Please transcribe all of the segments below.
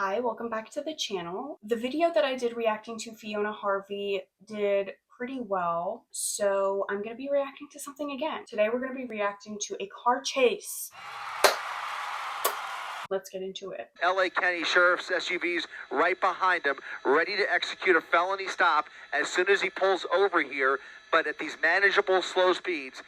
Hi, welcome back to the channel. The video that I did reacting to Fiona Harvey did pretty well, so I'm going to be reacting to something again. Today we're going to be reacting to a car chase. Let's get into it. LA County Sheriff's SUV's right behind him, ready to execute a felony stop as soon as he pulls over here, but at these manageable slow speeds.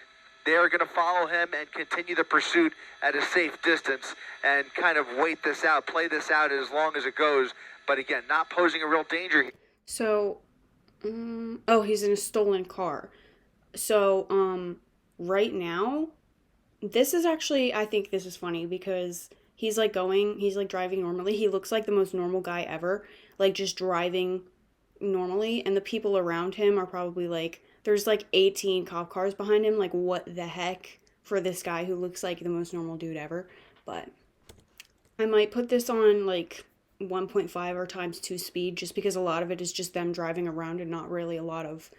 They're going to follow him and continue the pursuit at a safe distance and kind of wait this out, play this out as long as it goes. But again, not posing a real danger. So, oh, he's in a stolen car. So, right now, this is actually, I think this is funny because he's like driving normally. He looks like the most normal guy ever, like just driving normally. And the people around him are probably like, there's like 18 cop cars behind him. Like, what the heck for this guy who looks like the most normal dude ever. But I might put this on like 1.5 or ×2 speed just because a lot of it is just them driving around and not really a lot of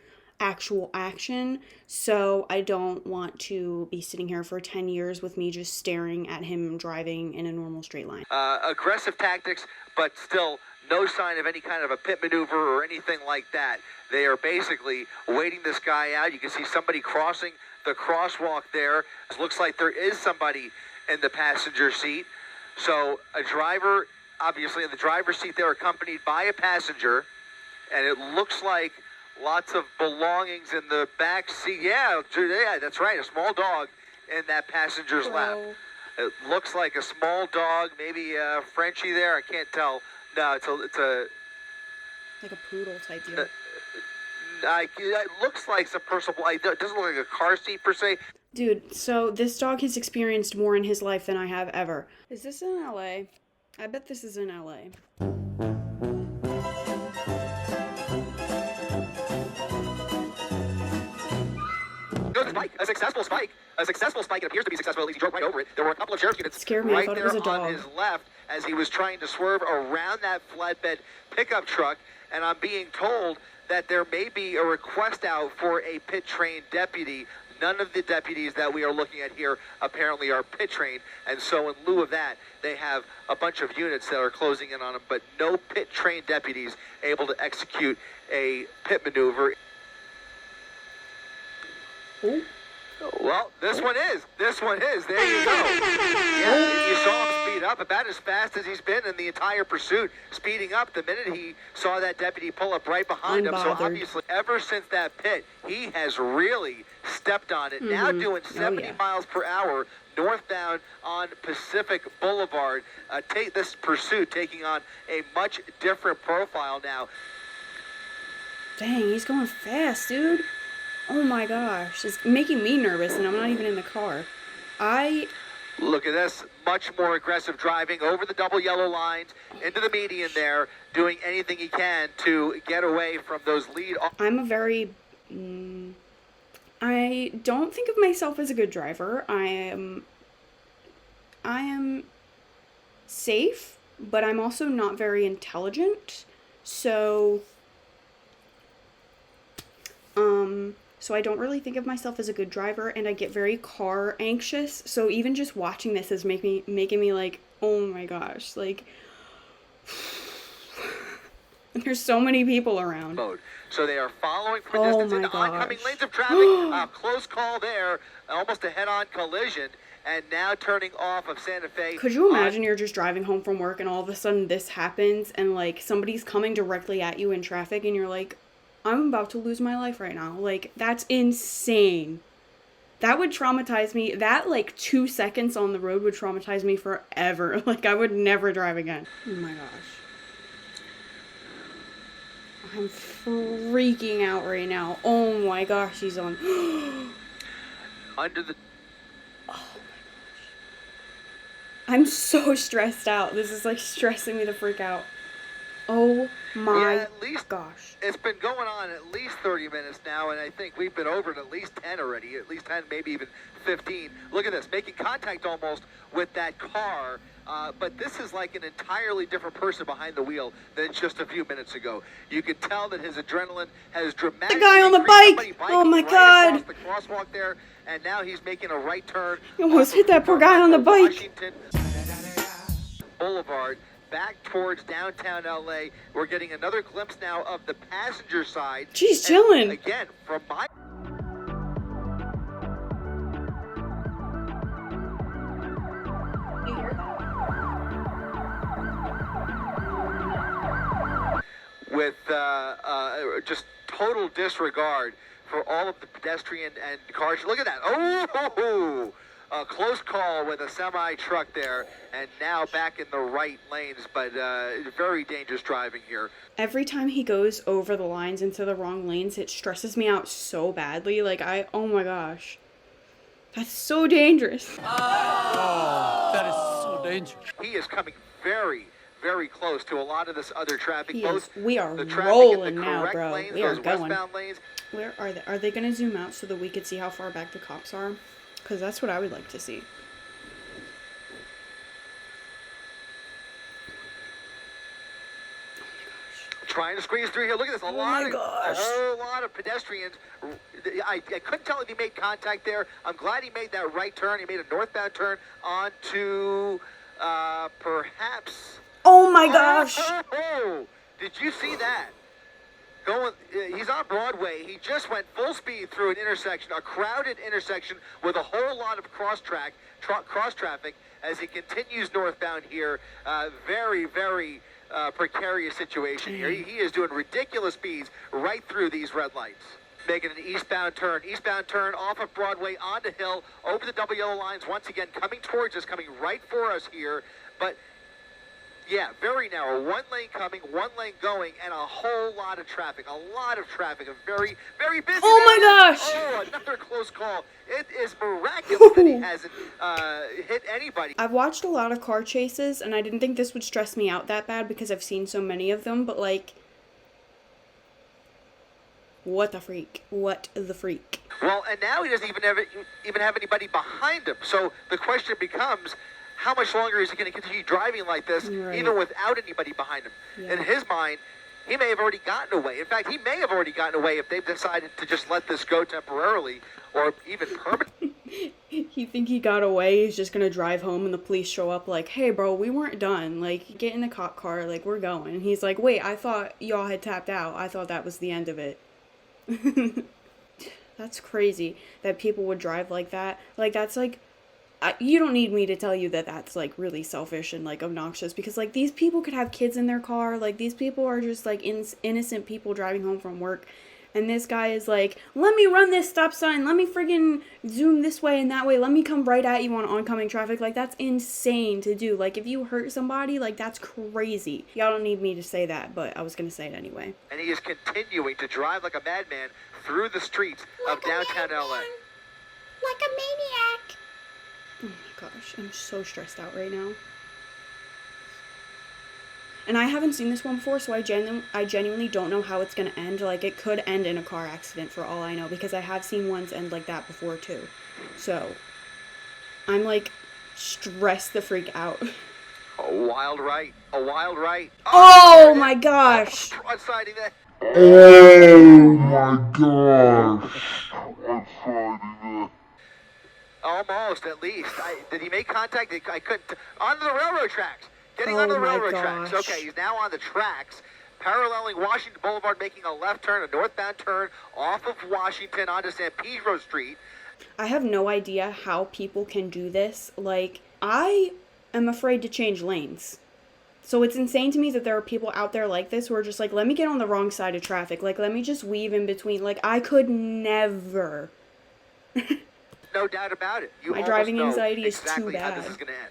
actual action. So I don't want to be sitting here for 10 years with me just staring at him driving in a normal straight line. Aggressive tactics, but still no sign of any kind of a pit maneuver or anything like that. They are basically waiting this guy out. You can see somebody crossing the crosswalk there. It looks like there is somebody in the passenger seat. So a driver, obviously in the driver's seat there, accompanied by a passenger. And it looks like lots of belongings in the back seat. Yeah, that's right. A small dog in that passenger's lap. It looks like a small dog, maybe a Frenchie there. I can't tell. No, it's a like a poodle type deal. It looks like some personal. It doesn't look like a car seat per se. Dude, so this dog has experienced more in his life than I have ever. Is this in LA? I bet this is in LA. Spike, a successful spike. It appears to be successful. At least he drove right over it. There were a couple of sheriff's units right there on his left as he was trying to swerve around that flatbed pickup truck. And I'm being told that there may be a request out for a pit-trained deputy. None of the deputies that we are looking at here apparently are pit-trained. And so in lieu of that, they have a bunch of units that are closing in on them, but no pit-trained deputies able to execute a pit maneuver. Ooh. Well, this one is. There you go. Yeah, you saw him speed up about as fast as he's been in the entire pursuit, speeding up the minute he saw that deputy pull up right behind him. So obviously, ever since that pit, he has really stepped on it. Now doing 70 miles per hour northbound on Pacific Boulevard. This pursuit taking on a much different profile now. Dang, he's going fast, dude. Oh my gosh, it's making me nervous and I'm not even in the car. Look at this, much more aggressive driving over the double yellow lines, into the median there, doing anything he can to get away from those lead. I'm a very, I don't think of myself as a good driver. I am safe, but I'm also not very intelligent. So I don't really think of myself as a good driver, and I get very car anxious. So even just watching this is making me like, oh my gosh, like there's so many people around. So they are following for distance into oncoming lanes of traffic. Close call there, almost a head-on collision, and now turning off of Santa Fe. Could you imagine you're just driving home from work and all of a sudden this happens and like somebody's coming directly at you in traffic and you're like, I'm about to lose my life right now. Like, that's insane. That would traumatize me. That, like, 2 seconds on the road would traumatize me forever. Like, I would never drive again. Oh, my gosh. I'm freaking out right now. Oh, my gosh, he's on. Under the... Oh, my gosh. I'm so stressed out. This is, like, stressing me the freak out. Oh my gosh. It's been going on at least 30 minutes now, and I think we've been over it at least 10 already, at least 10, maybe even 15. Look at this, making contact almost with that car, but this is like an entirely different person behind the wheel than just a few minutes ago. You can tell that his adrenaline has dramatically The guy on the bike! Oh my God! Across the crosswalk there, and now he's making a right turn. You almost hit that poor guy on the bike. Washington Boulevard. back towards downtown LA. We're getting another glimpse now of the passenger side. She's And chilling. again, from my You hear that? with just total disregard for all of the pedestrian and cars. Look at that. Oh, a close call with a semi-truck there, and now back in the right lanes, but very dangerous driving here. Every time he goes over the lines into the wrong lanes, it stresses me out so badly. Like, oh my gosh. That's so dangerous. Oh, that is so dangerous. He is coming very, very close to a lot of this other traffic. He Both is. We are the traffic rolling in the now, correct bro. lanes, We are those going. westbound lanes. Where are they? Are they going to zoom out so that we could see how far back the cops are? Because that's what I would like to see. Trying to squeeze through here. Look at this. A whole lot of pedestrians. I couldn't tell if he made contact there. I'm glad he made that right turn. He made a northbound turn onto perhaps. Oh my gosh! Oh, did you see that? He's on Broadway. He just went full speed through an intersection, a crowded intersection with a whole lot of cross traffic as he continues northbound here. Very, very precarious situation here. He is doing ridiculous speeds right through these red lights. Making an eastbound turn off of Broadway onto Hill, over the double yellow lines once again, coming towards us, coming right for us here. But yeah, very narrow. One lane coming, one lane going, and a whole lot of traffic. A lot of traffic. A very, very busy. Oh my gosh! Oh, another close call. It is miraculous that he hasn't hit anybody. I've watched a lot of car chases, and I didn't think this would stress me out that bad because I've seen so many of them, but like, what the freak? What the freak? Well, and now he doesn't even have anybody behind him. So the question becomes, how much longer is he going to continue driving like this, Right. even without anybody behind him? Yeah. In his mind, he may have already gotten away. In fact, he may have already gotten away if they've decided to just let this go temporarily or even permanently. He think he got away, he's just gonna drive home and the police show up like, hey bro, we weren't done. Like, get in the cop car, like, we're going. And he's like, wait, I thought y'all had tapped out. I thought that was the end of it. That's crazy that people would drive like that. Like, that's like, you don't need me to tell you that that's like really selfish and like obnoxious, because like these people could have kids in their car. Like, these people are just like innocent people driving home from work, and this guy is like, let me run this stop sign, let me friggin' zoom this way and that way, let me come right at you on oncoming traffic. Like, that's insane to do. Like, if you hurt somebody, like, that's crazy. Y'all don't need me to say that, but I was gonna say it anyway. And he is continuing to drive like a madman through the streets of downtown LA. Like a maniac. Oh my gosh, I'm so stressed out right now. And I haven't seen this one before, so I genuinely don't know how it's going to end. Like, it could end in a car accident for all I know, because I have seen ones end like that before too. So, I'm like, stressed the freak out. A wild right. A wild right. Oh my gosh! Broadsiding that. Oh my gosh. Almost, at least. Did he make contact? I couldn't. Onto the railroad tracks. Getting Oh onto the my railroad tracks. gosh. Okay, he's now on the tracks, paralleling Washington Boulevard, making a left turn, a northbound turn off of Washington onto San Pedro Street. I have no idea how people can do this. Like, I am afraid to change lanes. So it's insane to me that there are people out there like this who are just like, let me get on the wrong side of traffic. Like, let me just weave in between. Like, I could never. No doubt about it. You My almost driving know anxiety is too exactly how bad. this is going to end.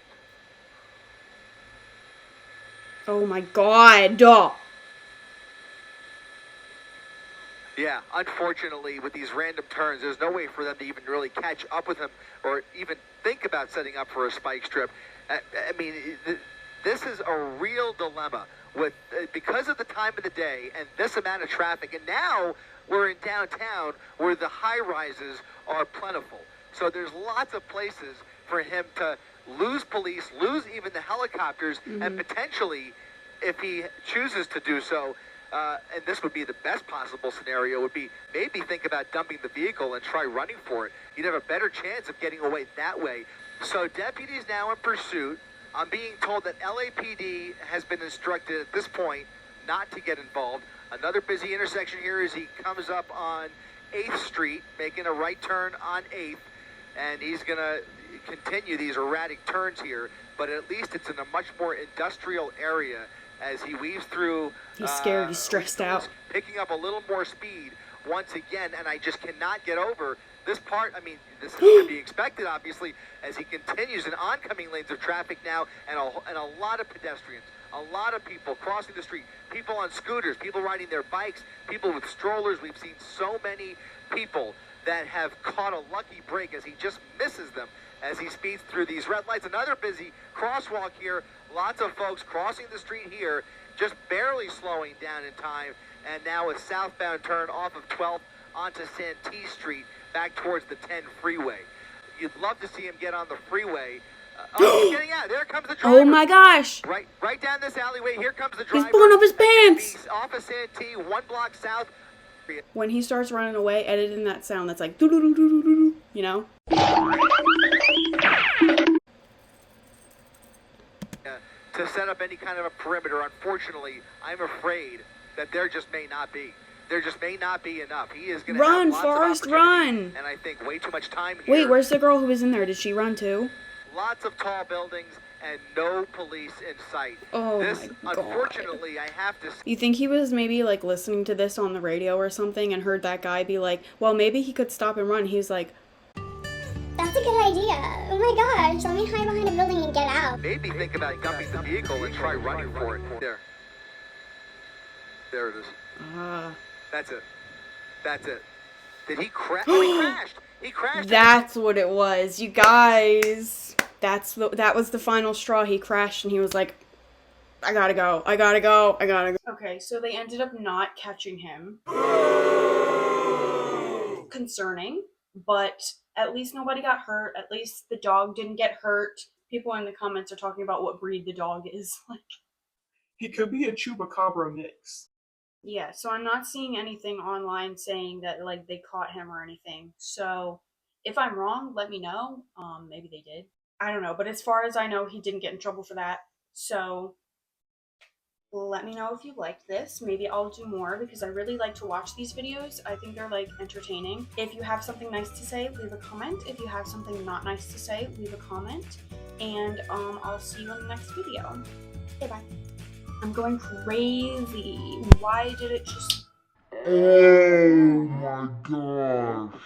Oh my god. Yeah, unfortunately, with these random turns, there's no way for them to even really catch up with him or even think about setting up for a spike strip. I mean, this is a real dilemma with because of the time of the day and this amount of traffic. And now we're in downtown where the high-rises are plentiful. So there's lots of places for him to lose police, lose even the helicopters, and potentially, if he chooses to do so, and this would be the best possible scenario, would be maybe think about dumping the vehicle and try running for it. You'd have a better chance of getting away that way. So deputies now in pursuit I'm being told that LAPD has been instructed at this point not to get involved. Another busy intersection here as he comes up on 8th Street, making a right turn on 8th, and he's going to continue these erratic turns here, but at least it's in a much more industrial area as he weaves through. He's scared, he's stressed out. Picking up a little more speed once again, and I just cannot get over this part. I mean, this is to be expected, obviously, as he continues in oncoming lanes of traffic now, and a lot of pedestrians, a lot of people crossing the street, people on scooters, people riding their bikes, people with strollers. We've seen so many people that have caught a lucky break as he just misses them as he speeds through these red lights. Another busy crosswalk here. Lots of folks crossing the street here, just barely slowing down in time. And now a southbound turn off of 12th onto Santee Street, back towards the 10 freeway. You'd love to see him get on the freeway. He's getting out. There comes the driver. Oh my gosh. Right down this alleyway. Here comes the driver. He's pulling up his pants. He's off of Santee, 1 block south. When he starts running away, edit in that sound that's like doo-doo-doo-doo-doo-doo, you know? To set up any kind of a perimeter. Unfortunately, I'm afraid that there just may not be. There just may not be enough. He is going to Run, have lots Forrest, of opportunity, run! and I think way too much time here. Wait, where's the girl who was in there? Did she run too? Lots of tall buildings and no police in sight. Oh This, my God. unfortunately, I have to say, You think he was maybe like listening to this on the radio or something and heard that guy be like, well, maybe he could stop and run. He was like, That's a good idea. Oh my gosh, let me hide behind a building and get out. maybe think about dumping the vehicle and try running for it. There it is. ah. That's it. That's it. Did he crash? Oh, he crashed. He crashed. That's what it was, you guys. That was the final straw. He crashed and he was like, I gotta go. Okay, so they ended up not catching him. Concerning, but at least nobody got hurt. At least the dog didn't get hurt. People in the comments are talking about what breed the dog is. Like, He could be a Chupacabra mix. yeah, so I'm not seeing anything online saying that like they caught him or anything. So if I'm wrong, let me know. Maybe they did. I don't know, but as far as I know, he didn't get in trouble for that. So let me know if you liked this. Maybe I'll do more because I really like to watch these videos. I think they're like entertaining. If you have something nice to say, leave a comment. If you have something not nice to say, leave a comment. And I'll see you in the next video. Okay, bye. I'm going crazy. Why did it just... Oh my gosh.